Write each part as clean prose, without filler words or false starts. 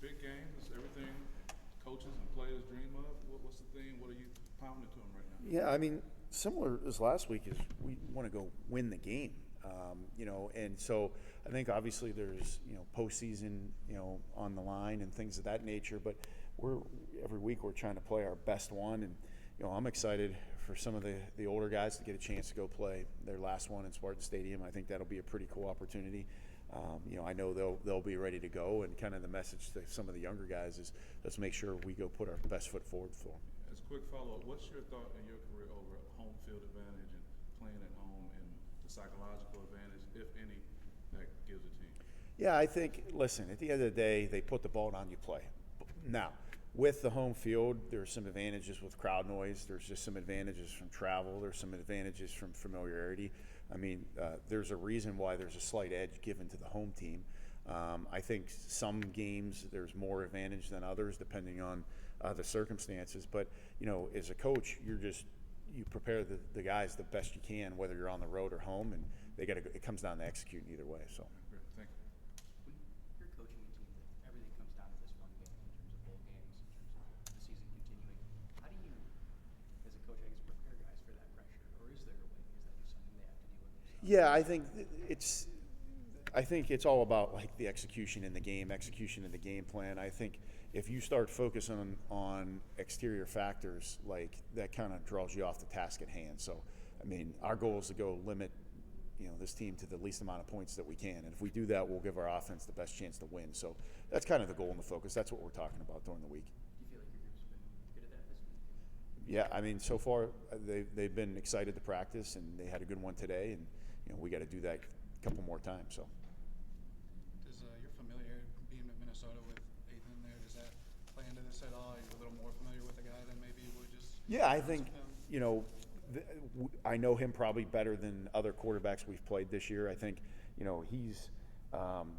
big game. It's everything coaches and players dream of. What's the thing? What are you pounding to them right now? Yeah, I mean, similar as last week is we want to go win the game. And so I think obviously there's postseason on the line and things of that nature, but every week we're trying to play our best one, and I'm excited for some of the older guys to get a chance to go play their last one in Spartan Stadium. I think that'll be a pretty cool opportunity. I know they'll be ready to go, and kind of the message to some of the younger guys is let's make sure we go put our best foot forward for them. As a quick follow-up, what's your thought in your career over home field advantage and playing at home and the psychological advantage, if any, that gives a team? Yeah, I think, listen, at the end of the day, they put the ball down, you play. Now, with the home field, there's some advantages with crowd noise. There's just some advantages from travel. There's some advantages from familiarity. I mean, there's a reason why there's a slight edge given to the home team. I think some games there's more advantage than others depending on the circumstances. But, as a coach, you prepare the guys the best you can, whether you're on the road or home, and it comes down to executing either way. So. Great. Thank you. When you're coaching a team that everything comes down to this one game in terms of bowl games, in terms of the season continuing, how do you, as a coach, I guess, prepare guys for that pressure? Or is there a way? Is that just something they have to deal with themselves? Yeah, I think it's all about like the execution in the game plan. I think if you start focusing on exterior factors, like that kind of draws you off the task at hand. So, I mean, our goal is to go limit this team to the least amount of points that we can, and if we do that, we'll give our offense the best chance to win. So that's kind of the goal and the focus. That's what we're talking about during the week. Do you feel like your group's been good at that this week? Yeah, I mean, so far they've been excited to practice, and they had a good one today, and we got to do that a couple more times. So. Does your familiarity being at Minnesota with Ethan there, does that play into this at all? Are you a little more familiar with the guy than maybe you would just? Yeah, I think I know him probably better than other quarterbacks we've played this year. I think he's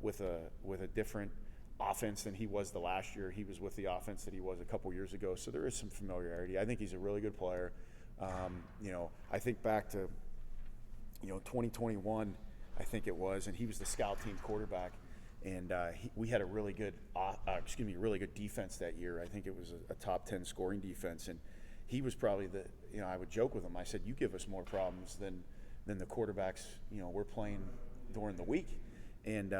with a different offense than he was the last year. He was with the offense that he was a couple years ago, so there is some familiarity. I think he's a really good player. I think back to 2021, I think it was, and he was the scout team quarterback, and we had a really good really good defense that year. I think it was a top 10 scoring defense, and he was probably I would joke with him. I said, you give us more problems than the quarterbacks we're playing during the week. And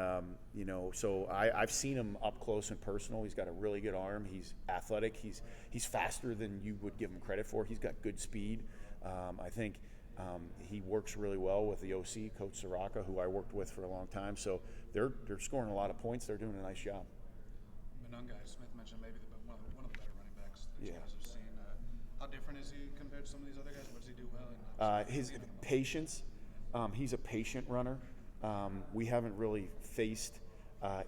so I've seen him up close and personal. He's got a really good arm. He's athletic. He's faster than you would give him credit for. He's got good speed. I think he works really well with the OC, Coach Soraka, who I worked with for a long time. So they're scoring a lot of points. They're doing a nice job. Menunga, Smith mentioned maybe one of the better running backs that you guys have seen. How different is he compared to some of these other guys? What does he do well? His patience. He's a patient runner. We haven't really faced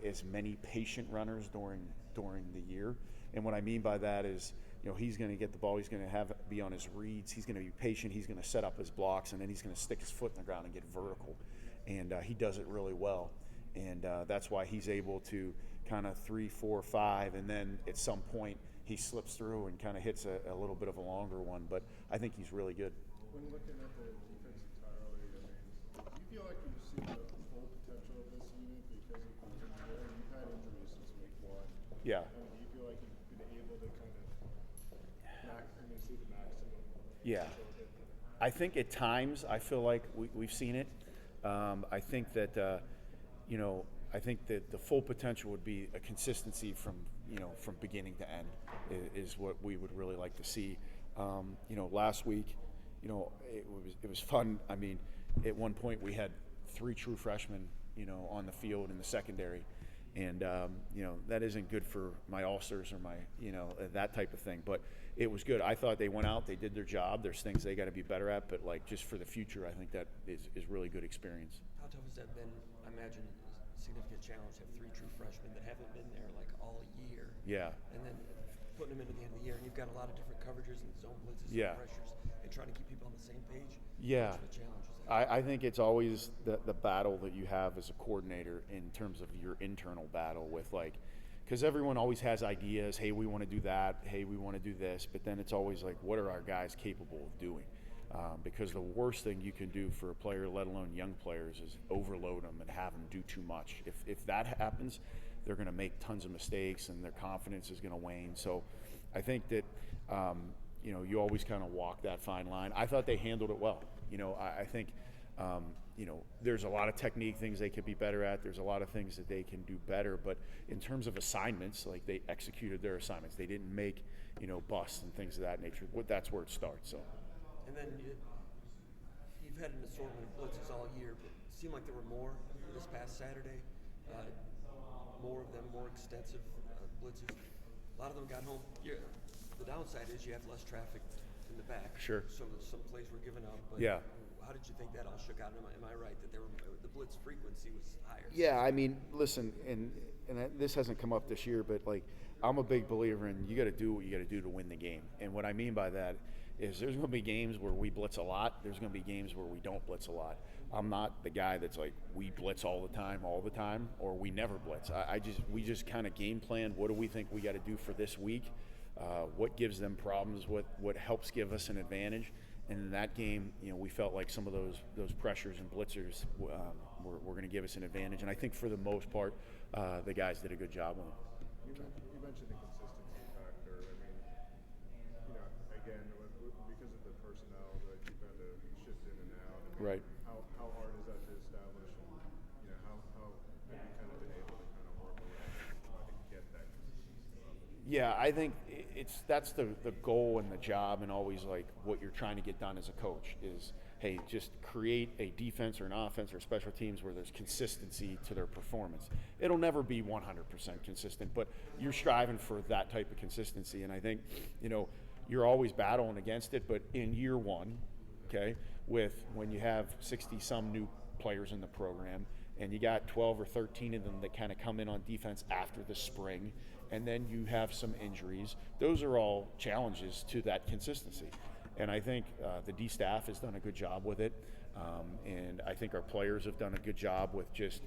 as many patient runners during the year, and what I mean by that is, he's going to get the ball, he's going to be on his reads, he's going to be patient, he's going to set up his blocks, and then he's going to stick his foot in the ground and get vertical, and he does it really well, and that's why he's able to kind of 3, 4, 5, and then at some point he slips through and kind of hits a little bit of a longer one, but I think he's really good. When looking at the defense entirely, do you feel like you've seen the full potential of this unit because of the injury? You've had injuries since week 1. Yeah. Do you feel like you've been able to kind of see the maximum? Yeah. I think at times I feel like we've seen it. I think that I think that the full potential would be a consistency from beginning to end is what we would really like to see. Last week, it was fun. I mean, at one point we had 3 true freshmen, on the field in the secondary, and that isn't good for my ulcers or my that type of thing. But it was good. I thought they went out, they did their job. There's things they got to be better at, but like just for the future, I think that is really good experience. How tough has that been? I imagine a significant challenge to have 3 true freshmen that haven't been there like all year. Yeah. And then putting them into the end of the year, and you've got a lot of different coverages and zone blitzes Yeah. and pressures, and trying to keep people on the same page. Yeah. How much of a challenge is that? I think it's always the battle that you have as a coordinator in terms of your internal battle with because everyone always has ideas. Hey, we want to do that. Hey, we want to do this. But then it's always like, what are our guys capable of doing? Because the worst thing you can do for a player, let alone young players, is overload them and have them do too much. If that happens, they're going to make tons of mistakes and their confidence is going to wane. So I think that you always kind of walk that fine line. I thought they handled it well. I think there's a lot of technique things they could be better at. There's a lot of things that they can do better. But in terms of assignments, like they executed their assignments. They didn't make busts and things of that nature. That's where it starts. So. And then you've had an assortment of blitzes all year, but it seemed like there were more this past Saturday. More of them, more extensive blitzes. A lot of them got home. The downside is you have less traffic in the back. Sure. So some plays were given up. But Yeah. How did you think that all shook out? Am I right that the blitz frequency was higher? Yeah, I mean, listen, and this hasn't come up this year, but like I'm a big believer in you got to do what you got to do to win the game. And what I mean by that is there's going to be games where we blitz a lot. There's going to be games where we don't blitz a lot. I'm not the guy that's like we blitz all the time, or we never blitz. We just kind of game plan. What do we think we got to do for this week? What gives them problems? What helps give us an advantage? And in that game, we felt like some of those pressures and blitzers were going to give us an advantage. And I think for the most part, the guys did a good job with it. You mentioned the consistency factor. I mean, again, because of the personnel that you kind of shift in and out. I mean, Right. How hard is that to establish? And how have you kind of been able to kind of work around to get that consistency? Yeah, I think that's the goal and the job, and always like what you're trying to get done as a coach is, hey, just create a defense or an offense or special teams where there's consistency to their performance. It'll never be 100% consistent, but you're striving for that type of consistency. And I think, you're always battling against it, but in year one, okay, when you have 60-some new players in the program, and you got 12 or 13 of them that kind of come in on defense after the spring, and then you have some injuries, those are all challenges to that consistency. And I think the D staff has done a good job with it, and I think our players have done a good job with just,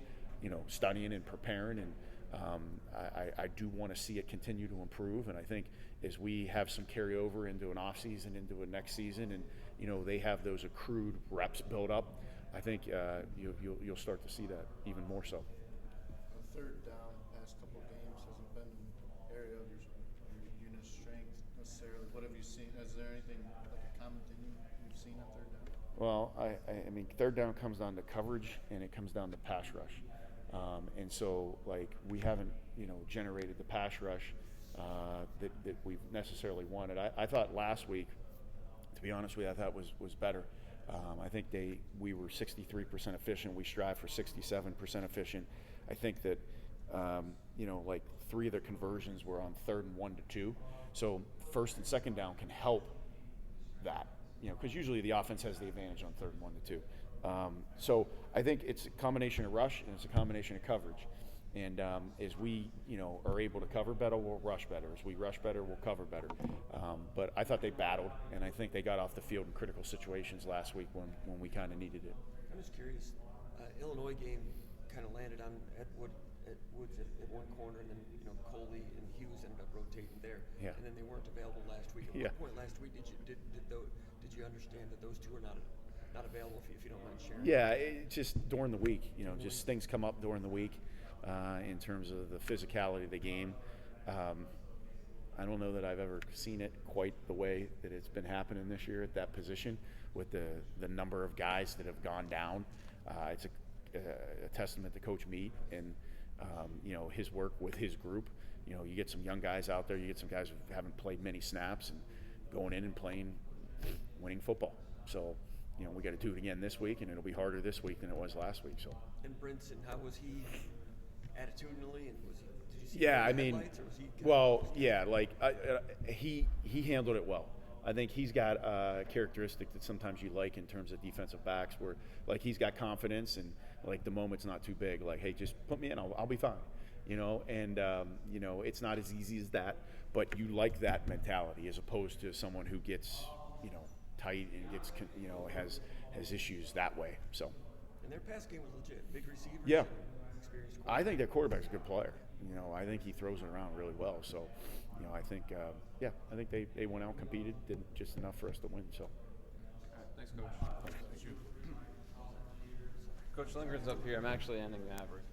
studying and preparing. And I do want to see it continue to improve. And I think as we have some carryover into an off season, into a next season, and they have those accrued reps built up, I think you'll start to see that even more so. Third down, past couple of games hasn't been an area of your unit's strength necessarily. What have you seen? Is there anything like a common thing you've seen on third down? Well, I mean, third down comes down to coverage, and it comes down to pass rush. And so, like, we haven't, generated the pass rush that we've necessarily wanted. I thought last week, to be honest with you, I thought was better. I think we were 63% efficient. We strive for 67% efficient. I think that, like 3 of their conversions were on 3rd and 1 to 2. So first and second down can help that, because usually the offense has the advantage on 3rd and 1 to 2. So I think it's a combination of rush and it's a combination of coverage. And as we, are able to cover better, we'll rush better. As we rush better, we'll cover better. But I thought they battled, and I think they got off the field in critical situations last week when we kind of needed it. I'm just curious. Illinois game kind of landed on Woods at one corner, and then Coley and Hughes ended up rotating there. Yeah. And then they weren't available last week. At Yeah. what point last week did you understand that those two are not available? If you don't mind sharing. Yeah, just during the week, just things come up during the week in terms of the physicality of the game. I don't know that I've ever seen it quite the way that it's been happening this year at that position with the number of guys that have gone down. It's a testament to Coach Meade and his work with his group. You get some young guys out there, you get some guys who haven't played many snaps and going in and playing winning football. So we got to do it again this week, and it'll be harder this week than it was last week. So. And Brinson, how was he attitudinally, and did you see? Yeah, the I mean, highlights, or was he he handled it well. I think he's got a characteristic that sometimes you like in terms of defensive backs, where like he's got confidence and like the moment's not too big. Like, hey, just put me in, I'll be fine. And it's not as easy as that, but you like that mentality as opposed to someone who gets tight and gets has issues that way. So. And their pass game was legit. Big receivers. Yeah. Experienced I think their quarterback's a good player. I think he throws it around really well. So, I think they went out, competed, did just enough for us to win. So. Thanks, Coach. Thank you. Coach Lindgren's up here. I'm actually ending the average.